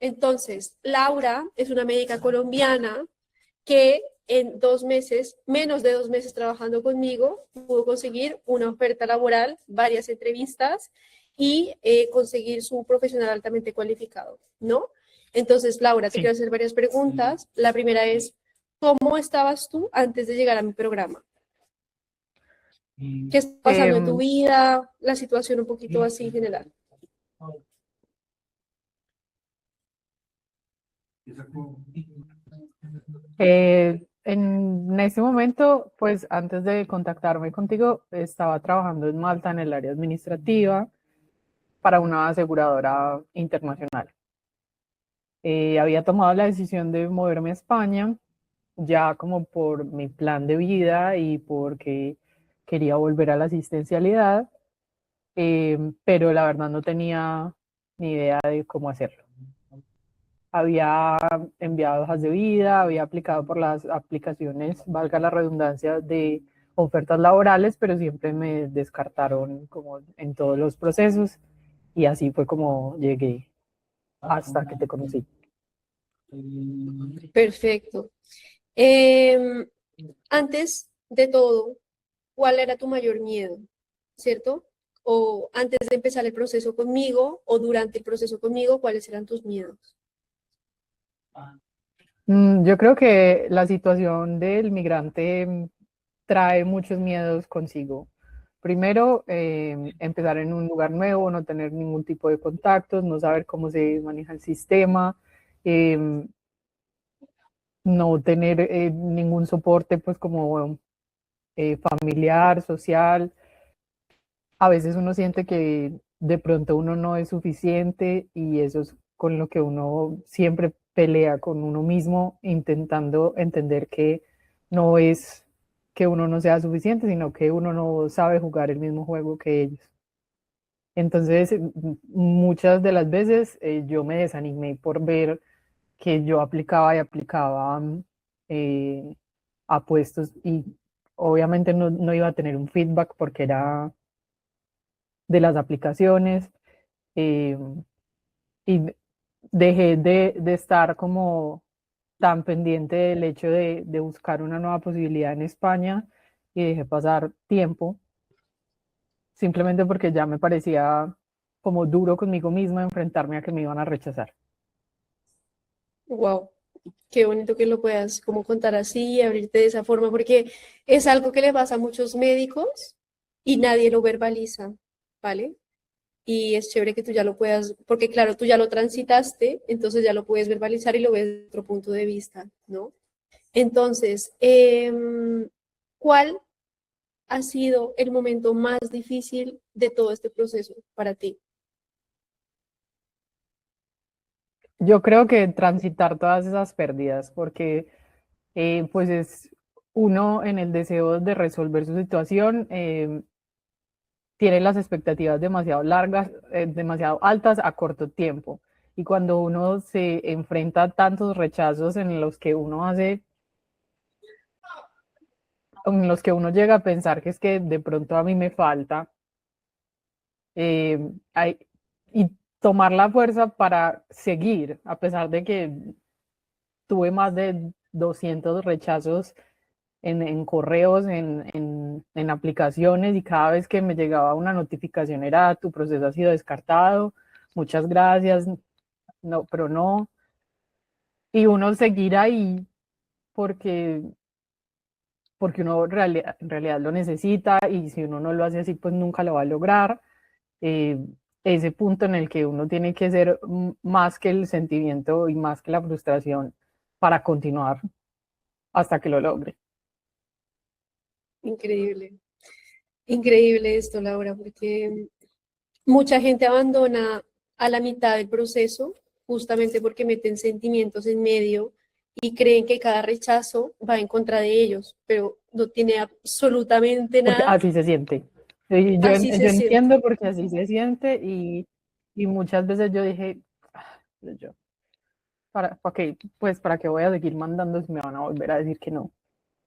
Entonces, Laura es una médica colombiana que en 2 meses, menos de 2 meses trabajando conmigo, pudo conseguir una oferta laboral, varias entrevistas y conseguir su profesional altamente cualificado, ¿no? Entonces, Laura, te Sí. quiero hacer varias preguntas. La primera es, ¿cómo estabas tú antes de llegar a mi programa? ¿Qué está pasando en tu vida? La situación un poquito así general. En ese momento, pues antes de contactarme contigo, estaba trabajando en Malta en el área administrativa para una aseguradora internacional. Había tomado la decisión de moverme a España, ya como por mi plan de vida y porque quería volver a la asistencialidad, pero la verdad no tenía ni idea de cómo hacerlo. Había enviado hojas de vida, había aplicado por las aplicaciones, valga la redundancia, de ofertas laborales, pero siempre me descartaron como en todos los procesos y así fue como llegué hasta que te conocí. Perfecto. Antes de todo, ¿cuál era tu mayor miedo? ¿Cierto? O antes de empezar el proceso conmigo o durante el proceso conmigo, ¿cuáles eran tus miedos? Yo creo que la situación del migrante trae muchos miedos consigo. Primero, empezar en un lugar nuevo, no tener ningún tipo de contactos, no saber cómo se maneja el sistema, em, no tener ningún soporte, pues como familiar, social. A veces uno siente que de pronto uno no es suficiente y eso es con lo que uno siempre pelea con uno mismo, intentando entender que no es que uno no sea suficiente, sino que uno no sabe jugar el mismo juego que ellos. Entonces, muchas de las veces yo me desanimé por ver que yo aplicaba y aplicaba eh, a puestos y obviamente no iba a tener un feedback porque era de las aplicaciones eh, y dejé de estar como tan pendiente del hecho de buscar una nueva posibilidad en España y dejé pasar tiempo simplemente porque ya me parecía como duro conmigo misma enfrentarme a que me iban a rechazar. Wow, qué bonito que lo puedas como contar así, abrirte de esa forma, porque es algo que le pasa a muchos médicos y nadie lo verbaliza, ¿vale? Y es chévere que tú ya lo puedas, porque claro, tú ya lo transitaste, entonces ya lo puedes verbalizar y lo ves desde otro punto de vista, ¿no? Entonces, ¿cuál ha sido el momento más difícil de todo este proceso para ti? Yo creo que transitar todas esas pérdidas, porque pues es uno en el deseo de resolver su situación, tiene las expectativas demasiado largas, demasiado altas a corto tiempo. Y cuando uno se enfrenta a tantos rechazos en los que uno llega a pensar que es que de pronto a mí me falta, eh, hay, y tomar la fuerza para seguir, a pesar de que tuve más de 200 rechazos en correos, en aplicaciones, y cada vez que me llegaba una notificación era tu proceso ha sido descartado, muchas gracias, no, pero no. Y uno seguir ahí porque, porque uno en realidad lo necesita y si uno no lo hace así, pues nunca lo va a lograr. Eh, Ese punto en el que uno tiene que ser más que el sentimiento y más que la frustración para continuar hasta que lo logre. Increíble, increíble esto, Laura, porque mucha gente abandona a la mitad del proceso justamente porque meten sentimientos en medio y creen que cada rechazo va en contra de ellos, pero no tiene absolutamente Porque nada, así se siente. Y así yo se siente. entiendo porque así se siente y muchas veces yo dije, "Ah, yo, ¿para qué? Pues para qué voy a seguir mandando si me van a volver a decir que no.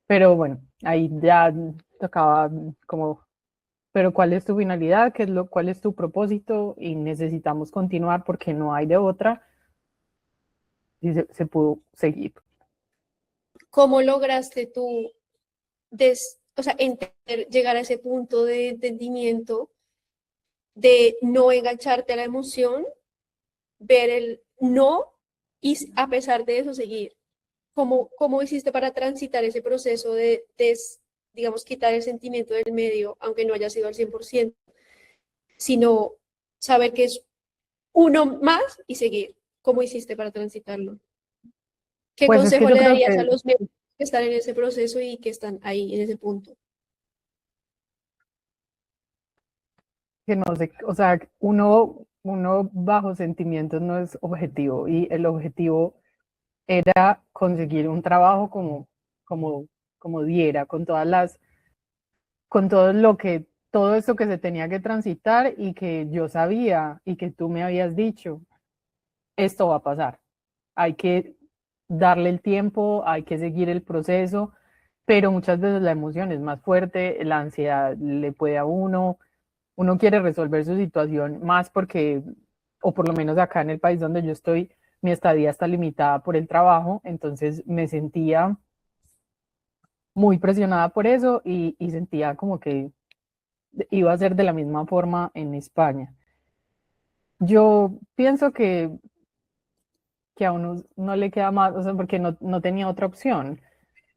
Pero bueno, ahí ya tocaba como, pero ¿cuál es tu finalidad? ¿Cuál es tu propósito? Y necesitamos continuar porque no hay de otra. y se pudo seguir. ¿Cómo lograste tú o sea, llegar a ese punto de entendimiento de no engancharte a la emoción, ver el no y a pesar de eso seguir? ¿Cómo hiciste para transitar ese proceso de, digamos, quitar el sentimiento del medio, aunque no haya sido al 100%, sino saber que es uno más y seguir? ¿Cómo hiciste para transitarlo? ¿Qué Pues es que consejo yo le creo darías a los médicos que están en ese proceso y que están ahí en ese punto? que no sé, o sea, uno bajo sentimientos no es objetivo y el objetivo era conseguir un trabajo como, como diera, con todo todo esto que se tenía que transitar y que yo sabía y que tú me habías dicho, esto va a pasar. Hay que darle el tiempo, hay que seguir el proceso, pero muchas veces la emoción es más fuerte, la ansiedad le puede a uno quiere resolver su situación más porque, o por lo menos acá en el país donde yo estoy, mi estadía está limitada por el trabajo, entonces me sentía muy presionada por eso y sentía como que iba a ser de la misma forma en España. Yo pienso que a uno no le queda más, o sea, porque no tenía otra opción.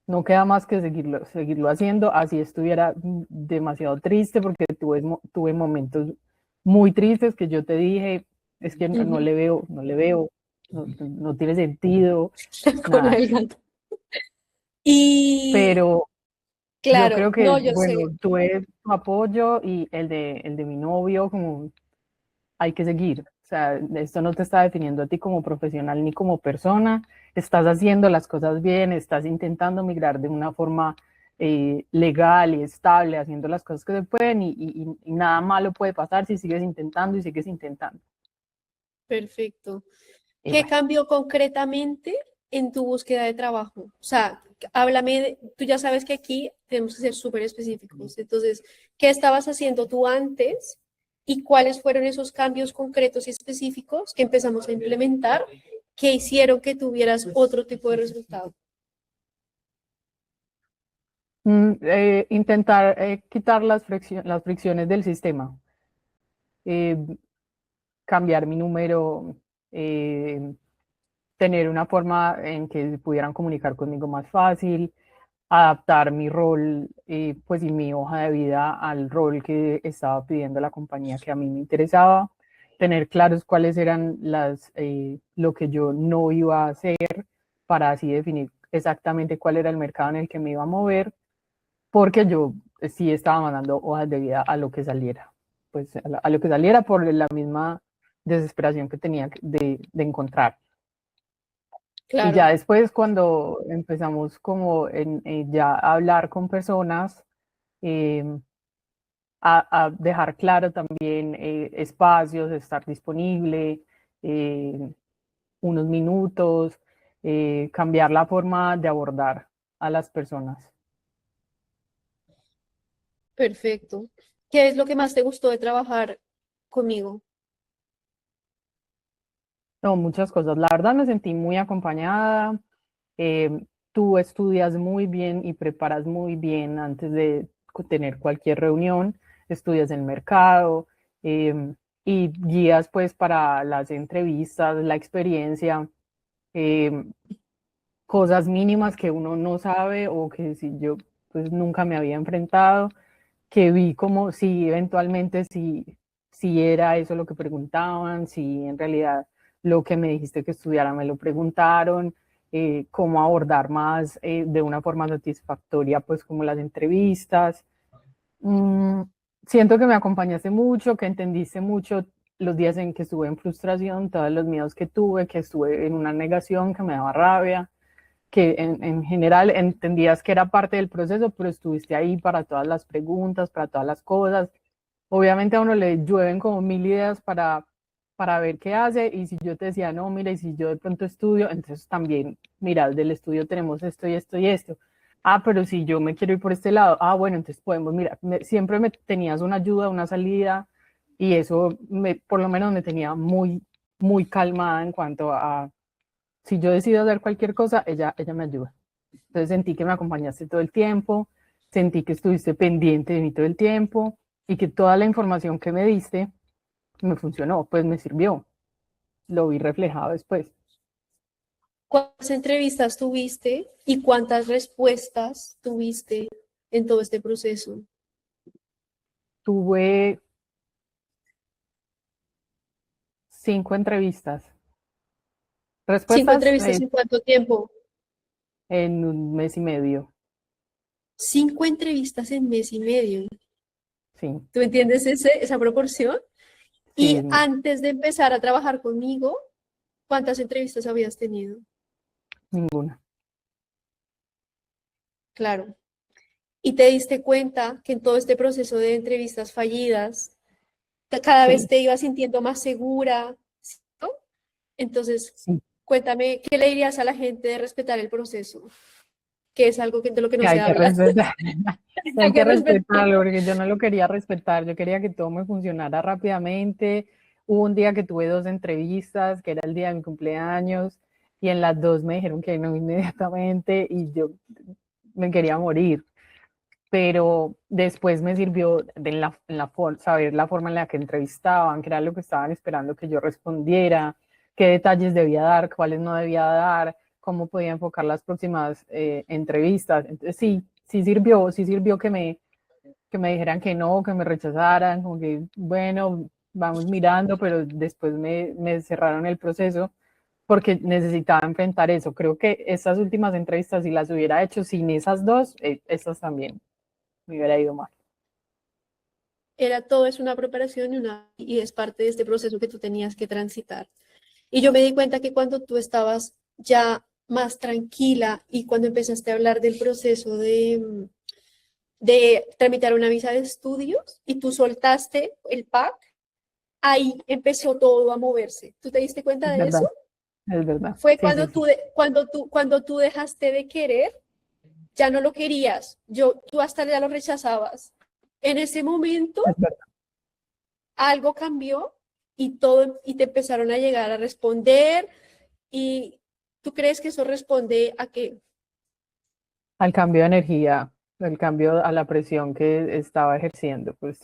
No queda más que seguirlo haciendo, así estuviera demasiado triste, porque tuve momentos muy tristes que yo te dije, es que no Ujú. le veo, no tiene sentido, La cola nada. del gato. Y Pero yo claro, creo que, no, yo bueno, sé. tuve tu apoyo y el de mi novio, como hay que seguir. O sea, esto no te está definiendo a ti como profesional ni como persona. Estás haciendo las cosas bien, estás intentando migrar de una forma legal y estable, haciendo las cosas que se pueden y nada malo puede pasar si sigues intentando y sigues intentando. Perfecto. Y ¿Qué bueno, cambió concretamente en tu búsqueda de trabajo? O sea, háblame, tú ya sabes que aquí tenemos que ser súper específicos. Entonces, ¿qué estabas haciendo tú antes y cuáles fueron esos cambios concretos y específicos que empezamos a implementar que hicieron que tuvieras otro tipo de resultado? intentar quitar las fricciones del sistema, eh, cambiar mi número, eh, tener una forma en que pudieran comunicar conmigo más fácil, adaptar mi rol pues y mi hoja de vida al rol que estaba pidiendo la compañía que a mí me interesaba, tener claros cuáles eran lo que yo no iba a hacer para así definir exactamente cuál era el mercado en el que me iba a mover, porque yo sí estaba mandando hojas de vida a lo que saliera, pues a lo que saliera por la misma desesperación que tenía de encontrar. Y ya Claro, después cuando empezamos como ya a hablar con personas, eh, a dejar claro también espacios, estar disponible, eh, unos minutos, cambiar la forma de abordar a las personas. perfecto. ¿Qué es lo que más te gustó de trabajar conmigo? No, muchas cosas. La verdad me sentí muy acompañada. Tú estudias muy bien y preparas muy bien antes de tener cualquier reunión. Estudias el mercado eh, y guías pues para las entrevistas, la experiencia, eh, cosas mínimas que uno no sabe o que si yo pues nunca me había enfrentado, que vi como si eventualmente si era eso lo que preguntaban, si en realidad lo que me dijiste que estudiara me lo preguntaron, cómo abordar más de una forma satisfactoria, pues como las entrevistas. Mm, siento que me acompañaste mucho, que entendiste mucho los días en que estuve en frustración, todos los miedos que tuve, que estuve en una negación que me daba rabia, que en general entendías que era parte del proceso, pero estuviste ahí para todas las preguntas, para todas las cosas. Obviamente a uno le llueven como mil ideas para ver qué hace, y si yo te decía, no, mira, y si yo de pronto estudio, entonces también, mira, del estudio tenemos esto y esto y esto. Ah, pero si yo me quiero ir por este lado, ah, bueno, entonces podemos, mira, siempre me tenías una ayuda, una salida, y eso por lo menos me tenía muy calmada en cuanto si yo decido hacer cualquier cosa, ella me ayuda. Entonces sentí que me acompañaste todo el tiempo, sentí que estuviste pendiente de mí todo el tiempo y que toda la información que me diste me funcionó, pues me sirvió. Lo vi reflejado después. ¿Cuántas entrevistas tuviste y cuántas respuestas tuviste en todo este proceso? Tuve 5 entrevistas. 5 Respuestas entrevistas en cuánto tiempo? en un mes y medio. 5 entrevistas en mes y medio. Sí, ¿Tú entiendes esa proporción? Y sí, antes de empezar a trabajar conmigo, ¿cuántas entrevistas habías tenido? ninguna. Claro. Y te diste cuenta que en todo este proceso de entrevistas fallidas, cada vez Sí, te ibas sintiendo más segura, ¿no? Entonces, sí. cuéntame, ¿qué le dirías a la gente de respetar el proceso? Que es algo de lo que no Que se hay que habla. respetar. Hay Hay que que respetar. respetarlo porque yo no lo quería respetar. Yo quería que todo me funcionara rápidamente. Hubo un día que tuve 2 entrevistas, que era el día de mi cumpleaños, y en las 2 me dijeron que no inmediatamente y yo me quería morir. Pero después me sirvió saber la forma en la que entrevistaban, que era lo que estaban esperando que yo respondiera, qué detalles debía dar, cuáles no debía dar, cómo podía enfocar las próximas entrevistas. Entonces sí sirvió que me dijeran que no, que me rechazaran, como que bueno, vamos mirando, pero después me cerraron el proceso porque necesitaba enfrentar eso. Creo que estas últimas entrevistas, si las hubiera hecho sin esas 2, estas también me hubiera ido mal. Era todo es una preparación y es parte de este proceso que tú tenías que transitar. Y yo me di cuenta que cuando tú estabas ya más tranquila y cuando empezaste a hablar del proceso de tramitar una visa de estudios y tú soltaste el pack, ahí empezó todo a moverse. ¿Tú te diste cuenta Es de eso? verdad, es verdad. Fue Sí, sí, sí, cuando tú dejaste de querer, ya no lo querías, tú hasta ya lo rechazabas. En ese momento es verdad. algo cambió y te empezaron a llegar a responder y tú crees que eso responde a qué. Al cambio de energía, el cambio a la presión que estaba ejerciendo, pues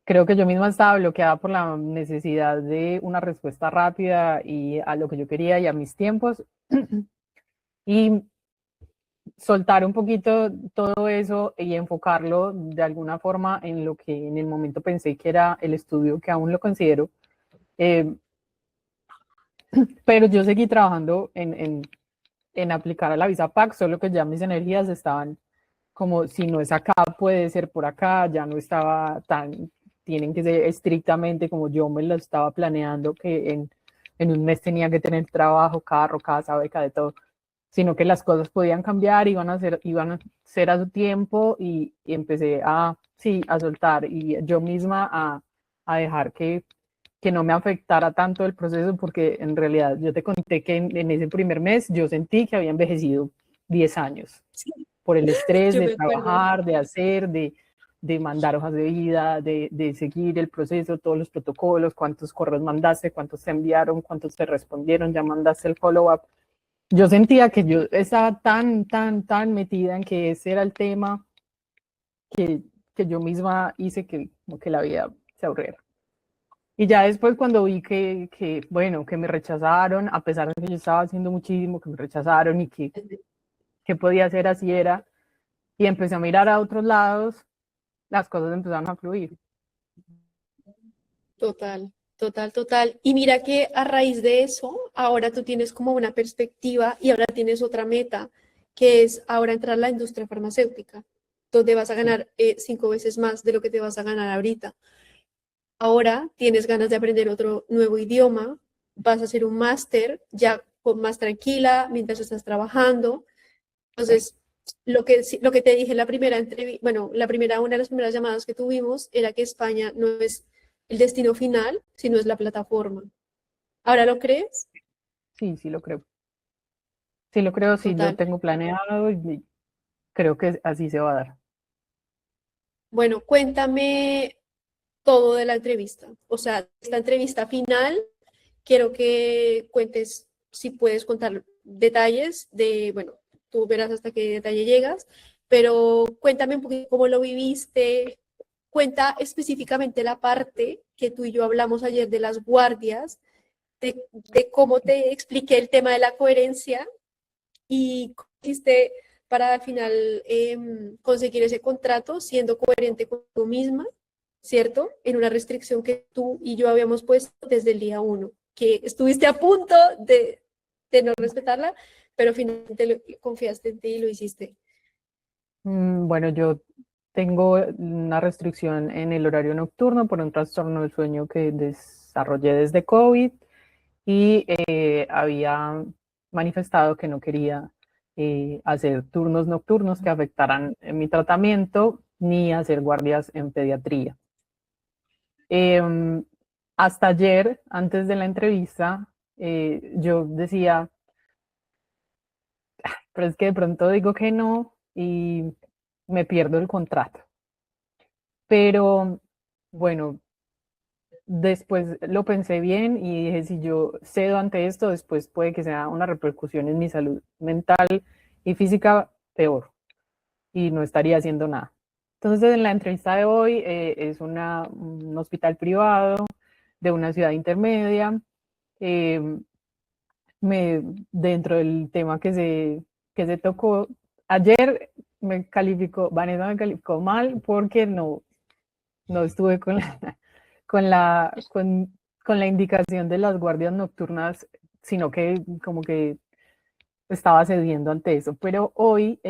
creo que yo misma estaba bloqueada por la necesidad de una respuesta rápida y a lo que yo quería y a mis tiempos. Y soltar un poquito todo eso y enfocarlo de alguna forma en lo que en el momento pensé que era el estudio, que aún lo considero. Eh, pero yo seguí trabajando en aplicar a la visa PAC, solo que ya mis energías estaban como si no es acá, puede ser por acá, ya no estaba tan, tienen que ser estrictamente como yo me lo estaba planeando, que en un mes tenía que tener trabajo, carro, casa, beca, de todo, sino que las cosas podían cambiar, iban a ser a su tiempo y empecé a, sí, a soltar y yo misma a dejar que no me afectara tanto el proceso, porque en realidad yo te conté que en ese primer mes yo sentí que había envejecido 10 años Sí, por el estrés yo de me acuerdo. trabajar, de hacer, de mandar hojas de vida, de seguir el proceso, todos los protocolos, cuántos correos mandaste, cuántos te enviaron, cuántos te respondieron, ya mandaste el follow-up. Yo sentía que yo estaba tan metida en que ese era el tema que, que yo misma hice que, como que la vida se aburriera. Y ya después cuando vi bueno, que me rechazaron, a pesar de que yo estaba haciendo muchísimo, que me rechazaron y que podía hacer así era, y empecé a mirar a otros lados, las cosas empezaron a fluir. Total, total, total. Y mira que a raíz de eso, ahora tú tienes como una perspectiva y ahora tienes otra meta, que es ahora entrar a la industria farmacéutica, donde vas a Sí, ganar 5 veces más de lo que te vas a ganar ahorita. Ahora tienes ganas de aprender otro nuevo idioma, vas a hacer un máster ya más tranquila mientras estás trabajando. sí. Entonces, lo que te dije la primera entrevista, bueno, una de las primeras llamadas que tuvimos era que España no es el destino final, sino es la plataforma. ¿Ahora lo crees? Sí, sí lo creo. Sí lo creo, sí lo Total. tengo planeado y creo que así se va a dar. Bueno, cuéntame todo de la entrevista. O sea, esta entrevista final, quiero que cuentes si puedes contar detalles bueno, tú verás hasta qué detalle llegas, pero cuéntame un poquito cómo lo viviste, cuenta específicamente la parte que tú y yo hablamos ayer de las guardias, de cómo te expliqué el tema de la coherencia y cómo hiciste para al final conseguir ese contrato siendo coherente con tú misma, ¿cierto? En una restricción que tú y yo habíamos puesto desde el día uno, que estuviste a punto de no respetarla, pero finalmente confiaste en ti y lo hiciste. Bueno, yo tengo una restricción en el horario nocturno por un trastorno del sueño que desarrollé desde COVID y había manifestado que no quería hacer turnos nocturnos que afectaran mi tratamiento ni hacer guardias en pediatría. Em, Hasta ayer, antes de la entrevista, yo decía, pero es que de pronto digo que no y me pierdo el contrato. Pero bueno, después lo pensé bien y dije, si yo cedo ante esto, después puede que sea una repercusión en mi salud mental y física peor y no estaría haciendo nada. Entonces, en la entrevista de hoy es un hospital privado de una ciudad intermedia. Eh, Dentro del tema que se tocó, ayer Vanessa me calificó mal porque no estuve con la, con, con la indicación de las guardias nocturnas, sino que como que estaba cediendo ante eso. Pero hoy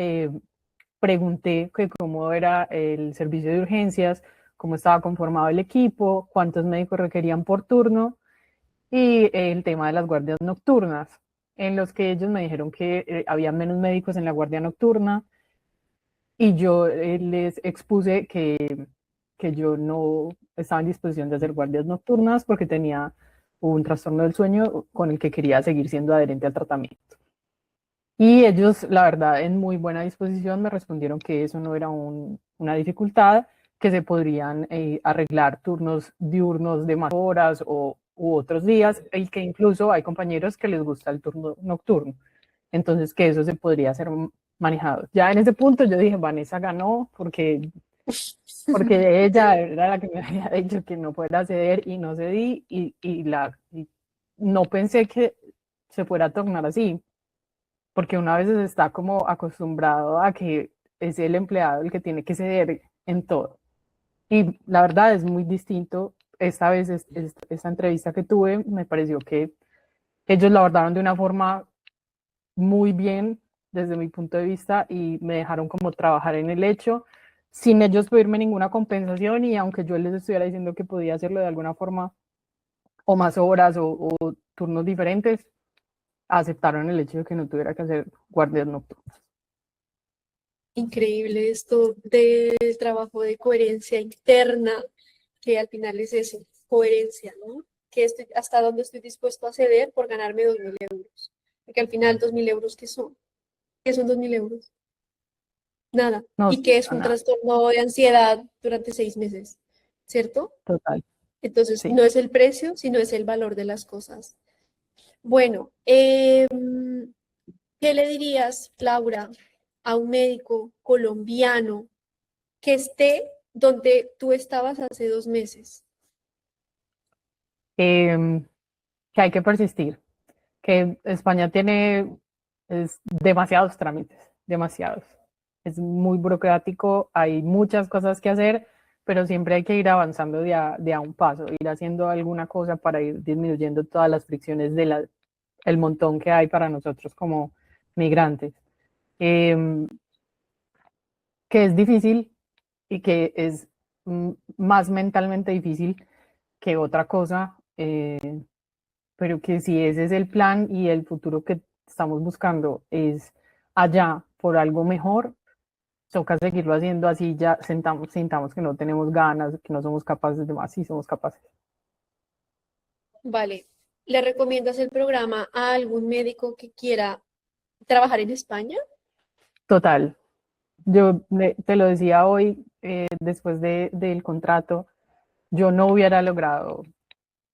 pregunté que cómo era el servicio de urgencias, cómo estaba conformado el equipo, cuántos médicos requerían por turno y el tema de las guardias nocturnas, en los que ellos me dijeron que había menos médicos en la guardia nocturna y yo les expuse que yo no estaba en disposición de hacer guardias nocturnas porque tenía un trastorno del sueño con el que quería seguir siendo adherente al tratamiento. Y ellos, la verdad, en muy buena disposición me respondieron que eso no era una dificultad, que se podrían arreglar turnos diurnos de más horas u otros días, y que incluso hay compañeros que les gusta el turno nocturno. Entonces, que eso se podría ser manejado. Ya en ese punto yo dije, Vanessa ganó porque ella era la que me había dicho que no fuera ceder y no cedí y no pensé que se fuera a tornar así, porque una vez está como acostumbrado a que es el empleado el que tiene que ceder en todo. Y la verdad es muy distinto. Esta vez, esta entrevista que tuve, me pareció que ellos la abordaron de una forma muy bien desde mi punto de vista y me dejaron como trabajar en el hecho sin ellos pedirme ninguna compensación y aunque yo les estuviera diciendo que podía hacerlo de alguna forma o más horas o turnos diferentes, aceptaron el hecho de que no tuviera que hacer guardias nocturnas. Increíble esto del trabajo de coherencia interna, que al final es eso, coherencia, ¿no? Hasta dónde estoy dispuesto a ceder por ganarme 2.000 euros. Porque al final 2.000 euros, ¿qué son? ¿Qué son 2.000 euros? Nada. No, Y que es un nada, trastorno de ansiedad durante 6 meses, ¿cierto? total, Entonces, sí. no es el precio, sino es el valor de las cosas. Bueno, ¿qué le dirías, Laura, a un médico colombiano que esté donde tú estabas hace 2 meses? Que hay que persistir, que España tiene demasiados trámites, demasiados. Es muy burocrático, hay muchas cosas que hacer, pero siempre hay que ir avanzando de a un paso, ir haciendo alguna cosa para ir disminuyendo todas las fricciones el montón que hay para nosotros como migrantes. Eh, que es difícil y que es más mentalmente difícil que otra cosa, pero que si ese es el plan y el futuro que estamos buscando es allá por algo mejor, toca seguirlo haciendo así, ya sintamos que no tenemos ganas, que no somos capaces de más, sí somos capaces. Vale. ¿Le recomiendas el programa a algún médico que quiera trabajar en España? Total, te lo decía hoy, después del contrato, yo no hubiera logrado,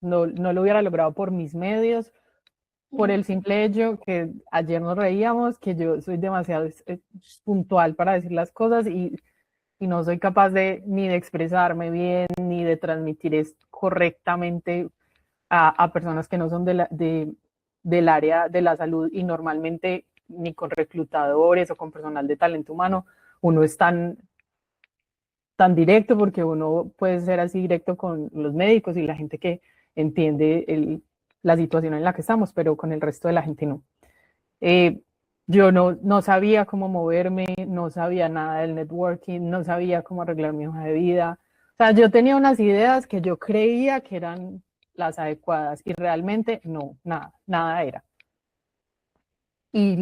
no lo hubiera logrado por mis medios, por el simple hecho que ayer nos reíamos, que yo soy demasiado puntual para decir las cosas y no soy capaz de ni de expresarme bien, ni de transmitir correctamente a personas que no son del área de la salud y normalmente ni con reclutadores o con personal de talento humano uno es tan directo porque uno puede ser así directo con los médicos y la gente que entiende la situación en la que estamos, pero con el resto de la gente no. Eh, yo no sabía cómo moverme, no sabía nada del networking, no sabía cómo arreglar mi hoja de vida. O sea, yo tenía unas ideas que yo creía que eran las adecuadas y realmente no, nada era. Y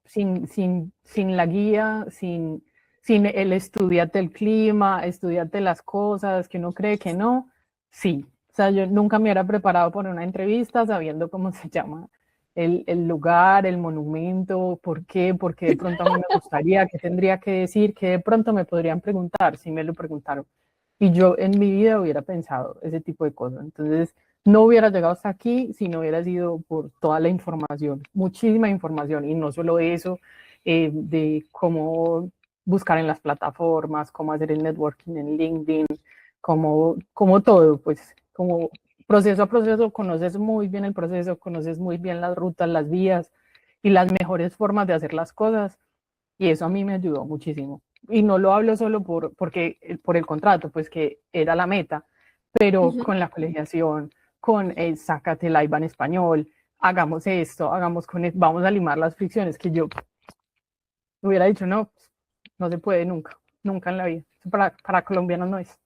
sin la guía, sin el estudiarte el clima, estudiarte las cosas que uno cree que no, sí. O sea, yo nunca me hubiera preparado por una entrevista sabiendo cómo se llama el lugar, el monumento, por qué de pronto a mí me gustaría, qué tendría que decir, qué de pronto me podrían preguntar si me lo preguntaron. Y yo en mi vida hubiera pensado ese tipo de cosas. Entonces, no hubiera llegado hasta aquí si no hubiera sido por toda la información, muchísima información, y no solo eso, de cómo buscar en las plataformas, cómo hacer el networking en LinkedIn, como todo, pues como proceso a proceso, conoces muy bien el proceso, conoces muy bien las rutas, las vías y las mejores formas de hacer las cosas, y eso a mí me ayudó muchísimo. Y no lo hablo solo por el contrato, pues que era la meta, pero Ujú. con la colegiación, con el sácate la IVA en español, hagamos esto, vamos a limar las fricciones, que yo hubiera dicho, no, no se puede nunca, nunca en la vida. Eso para colombianos no es.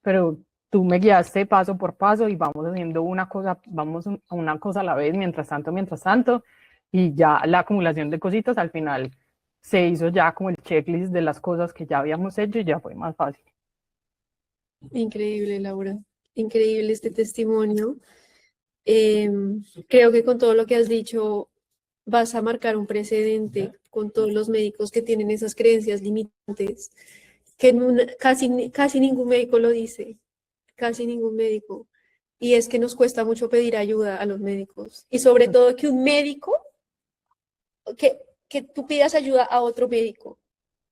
Pero tú me guiaste paso por paso y vamos haciendo una cosa, vamos a una cosa a la vez, mientras tanto, y ya la acumulación de cositas al final se hizo ya como el checklist de las cosas que ya habíamos hecho y ya fue más fácil. Increíble, Laura. Increíble este testimonio. Creo que con todo lo que has dicho vas a marcar un precedente con todos los médicos que tienen esas creencias limitantes, que casi ningún médico lo dice, casi ningún médico. Y es que nos cuesta mucho pedir ayuda a los médicos. Y sobre todo que un médico, que, que tú pidas ayuda a otro médico,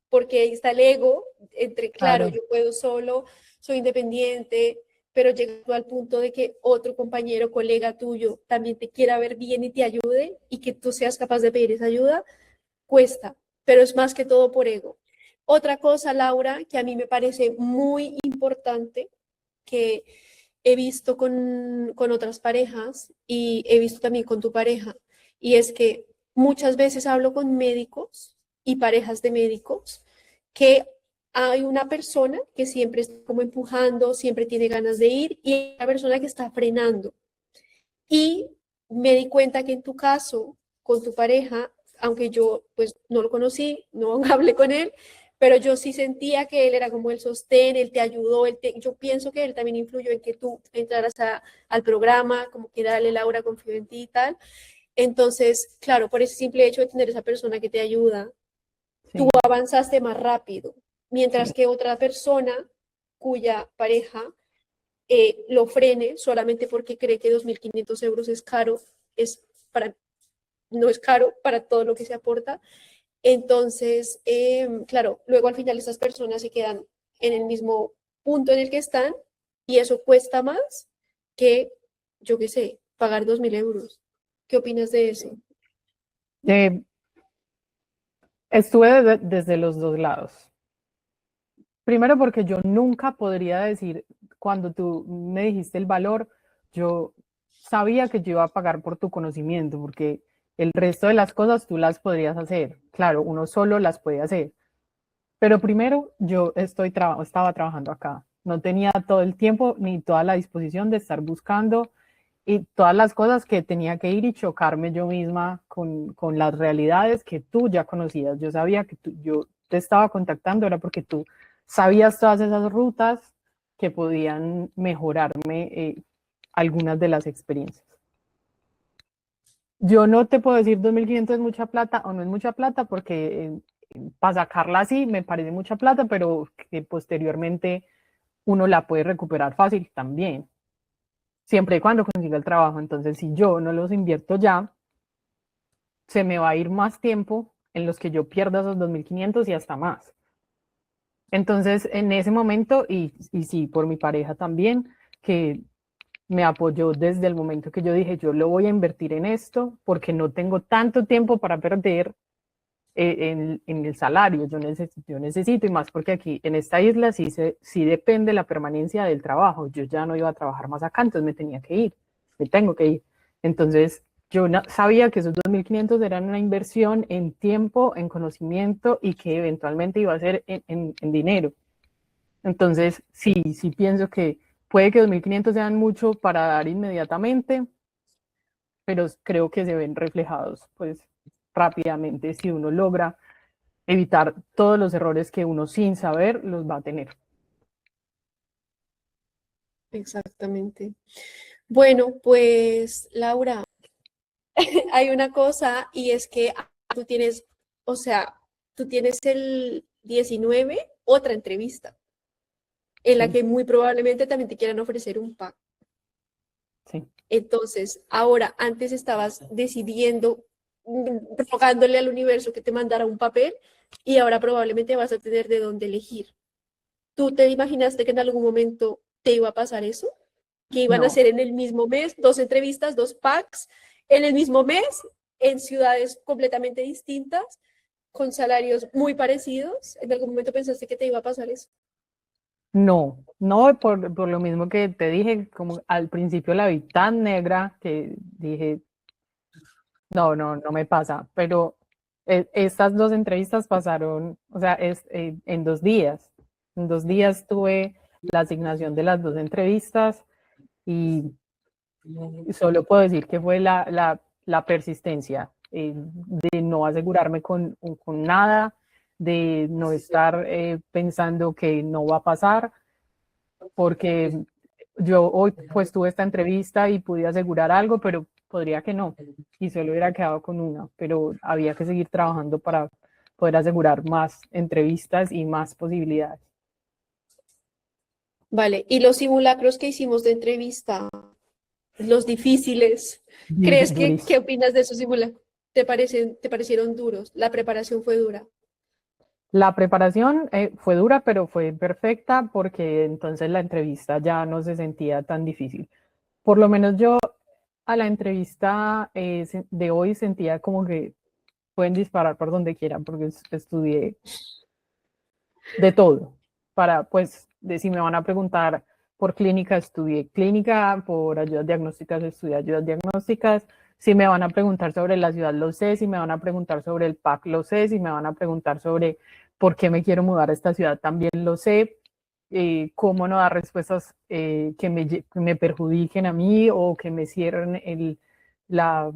porque ahí está el ego, claro, Claro, yo puedo solo, soy independiente, pero llegando al punto de que otro compañero, colega tuyo, también te quiera ver bien y te ayude y que tú seas capaz de pedir esa ayuda, cuesta, pero es más que todo por ego. Otra cosa, Laura, que a mí me parece muy importante, que he visto con otras parejas y he visto también con tu pareja, y es que muchas veces hablo con médicos y parejas de médicos que hay una persona que siempre está como empujando, siempre tiene ganas de ir y hay una persona que está frenando. Y me di cuenta que en tu caso, con tu pareja, aunque yo pues no lo conocí, no hablé con él, pero yo sí sentía que él era como el sostén, él te ayudó, yo pienso que él también influyó en que tú entraras al programa, como que dale Laura, confío en ti y tal. Entonces, claro, por ese simple hecho de tener esa persona que te ayuda, tú sí, avanzaste más rápido, mientras sí. que otra persona cuya pareja lo frene solamente porque cree que 2.500 euros es caro, es para, no es caro para todo lo que se aporta. Entonces, claro, luego al final esas personas se quedan en el mismo punto en el que están y eso cuesta más que, yo qué sé, pagar 2.000 euros. ¿Qué opinas de eso? Eh, Estuve desde los dos lados. Primero porque yo nunca podría decir, cuando tú me dijiste el valor, yo sabía que yo iba a pagar por tu conocimiento, porque el resto de las cosas tú las podrías hacer. Claro, uno solo las puede hacer. Pero primero yo estaba trabajando acá. No tenía todo el tiempo ni toda la disposición de estar buscando y todas las cosas que tenía que ir y chocarme yo misma con las realidades que tú ya conocías. Yo sabía que yo te estaba contactando, era porque tú sabías todas esas rutas que podían mejorarme algunas de las experiencias. Yo no te puedo decir 2.500 es mucha plata o no es mucha plata porque para sacarla así me parece mucha plata, pero que posteriormente uno la puede recuperar fácil también, siempre y cuando consiga el trabajo. Entonces, si yo no los invierto ya, se me va a ir más tiempo en los que yo pierda esos 2.500 y hasta más. Entonces, en ese momento, y sí, por mi pareja también, que me apoyó desde el momento que yo dije, yo lo voy a invertir en esto porque no tengo tanto tiempo para perder en el salario, yo necesito, y más porque aquí en esta isla sí depende la permanencia del trabajo, yo ya no iba a trabajar más acá, entonces me tenía que ir, me tengo que ir. Entonces yo sabía que esos 2.500 eran una inversión en tiempo, en conocimiento y que eventualmente iba a ser en dinero. Entonces sí pienso que puede que 2.500 sean mucho para dar inmediatamente, pero creo que se ven reflejados pues rápidamente si uno logra evitar todos los errores que uno sin saber los va a tener. Exactamente. Bueno, pues Laura, hay una cosa y es que tú tienes, o sea, tú tienes el 19 otra entrevista en la Sí, que muy probablemente también te quieran ofrecer un pack. sí. Entonces, ahora, antes estabas decidiendo, rogándole al universo que te mandara un papel y ahora probablemente vas a tener de dónde elegir. ¿Tú te imaginaste que en algún momento te iba a pasar eso? Que iban a No, ser en el mismo mes, dos entrevistas, dos packs, en el mismo mes, en ciudades completamente distintas, con salarios muy parecidos. ¿En algún momento pensaste que te iba a pasar eso? no por lo mismo que te dije, como al principio la vi tan negra que dije, no me pasa, pero estas dos entrevistas pasaron, o sea, en 2 días. En 2 días tuve la asignación de las dos entrevistas y solo puedo decir que fue la persistencia, de no asegurarme con nada, de no estar pensando que no va a pasar, porque yo hoy pues tuve esta entrevista y pude asegurar algo, pero podría que no, y solo hubiera quedado con una, pero había que seguir trabajando para poder asegurar más entrevistas y más posibilidades. Vale, y los simulacros que hicimos de entrevista, los difíciles, ¿qué Durísimo. opinas de esos simulacros? ¿Te parecieron duros? ¿La preparación fue dura? La preparación fue dura, pero fue perfecta porque entonces la entrevista ya no se sentía tan difícil. Por lo menos yo a la entrevista de hoy sentía como que pueden disparar por donde quieran porque estudié de todo. Para, pues, si me van a preguntar por clínica, estudié clínica, por ayudas diagnósticas, estudié ayudas diagnósticas. Si me van a preguntar sobre la ciudad, lo sé. Si me van a preguntar sobre el PAC, lo sé. Si me van a preguntar sobre por qué me quiero mudar a esta ciudad, también lo sé. Cómo no dar respuestas que me perjudiquen a mí o que me cierren la,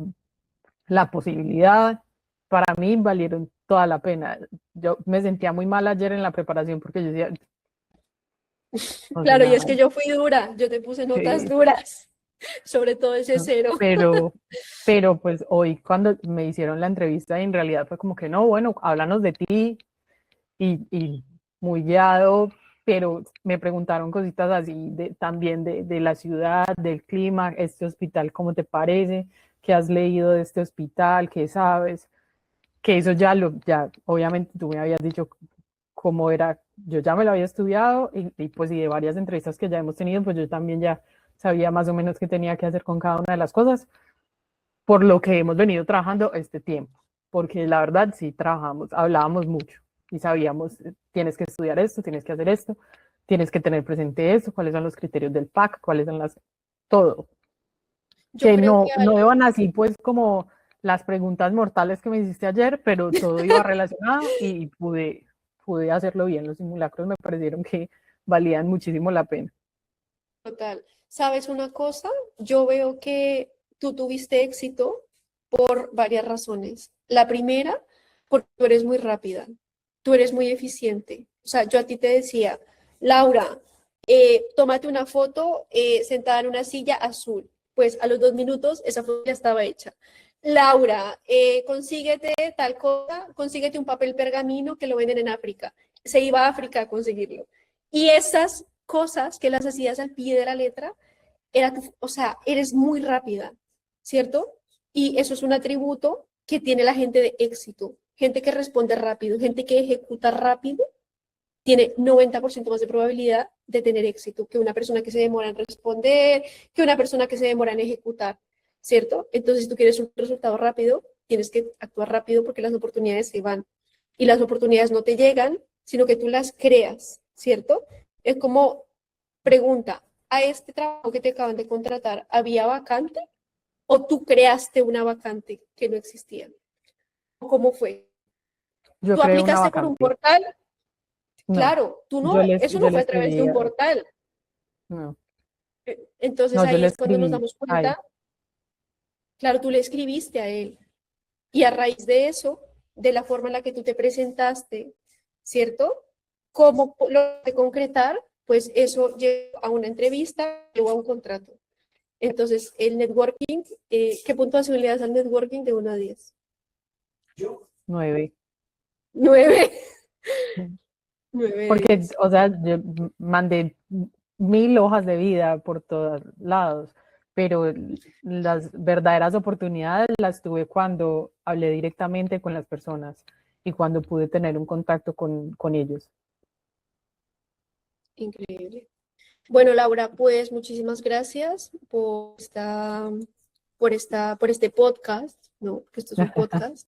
la posibilidad, para mí valieron toda la pena. Yo me sentía muy mal ayer en la preparación porque yo decía, o Claro, y sea, es que yo fui dura, yo te puse notas sí, duras, sobre todo ese ¿no? cero. Pero pues hoy cuando me hicieron la entrevista en realidad fue como que no, bueno, háblanos de ti y muy guiado, pero me preguntaron cositas así también de la ciudad, del clima, este hospital, ¿cómo te parece? ¿Qué has leído de este hospital? ¿Qué sabes? Que eso ya obviamente tú me habías dicho cómo era, yo ya me lo había estudiado pues y de varias entrevistas que ya hemos tenido, pues yo también ya sabía más o menos qué tenía que hacer con cada una de las cosas, por lo que hemos venido trabajando este tiempo, porque la verdad sí trabajamos, hablábamos mucho y sabíamos, tienes que estudiar esto, tienes que hacer esto, tienes que tener presente esto, cuáles son los criterios del PAC, cuáles son todo, Yo que creo que no algo, iban así pues como las preguntas mortales que me hiciste ayer, pero todo iba relacionado y pude hacerlo bien. Los simulacros me parecieron que valían muchísimo la pena. total, ¿sabes una cosa? Yo veo que tú tuviste éxito por varias razones. La primera, porque tú eres muy rápida, tú eres muy eficiente. O sea, yo a ti te decía, Laura, tómate una foto sentada en una silla azul. Pues a los 2 minutos esa foto ya estaba hecha. Laura, consíguete tal cosa, consíguete un papel pergamino que lo venden en África. Se iba a África a conseguirlo. Y esas cosas que las hacías al pie de la letra, o sea, eres muy rápida, ¿cierto? Y eso es un atributo que tiene la gente de éxito, gente que responde rápido, gente que ejecuta rápido, tiene 90% más de probabilidad de tener éxito que una persona que se demora en responder, que una persona que se demora en ejecutar, ¿cierto? Entonces, si tú quieres un resultado rápido, tienes que actuar rápido porque las oportunidades se van y las oportunidades no te llegan, sino que tú las creas, ¿cierto? Es como pregunta, ¿a este trabajo que te acaban de contratar había vacante o tú creaste una vacante que no existía? ¿Cómo fue? Yo ¿Tú creé una aplicaste por un vacante. portal? No, Claro, tú no, eso yo no le fue a través de escribí, un portal. no, Entonces no, yo ahí le es cuando nos escribí damos a él. cuenta, claro, tú le escribiste a él y a raíz de eso, de la forma en la que tú te presentaste, ¿cierto? ¿Cómo lo de concretar? Pues eso lleva a una entrevista, luego a un contrato. Entonces, el networking, ¿qué puntuación le das al networking de 1 a 10? 9. 9. 9 de Porque, 10. o sea, yo mandé 1000 hojas de vida por todos lados, pero las verdaderas oportunidades las tuve cuando hablé directamente con las personas y cuando pude tener un contacto con ellos. Increíble. Bueno, Laura, pues muchísimas gracias por este podcast, ¿no? Que esto es un podcast.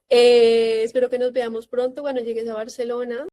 Espero que nos veamos pronto cuando llegues a Barcelona.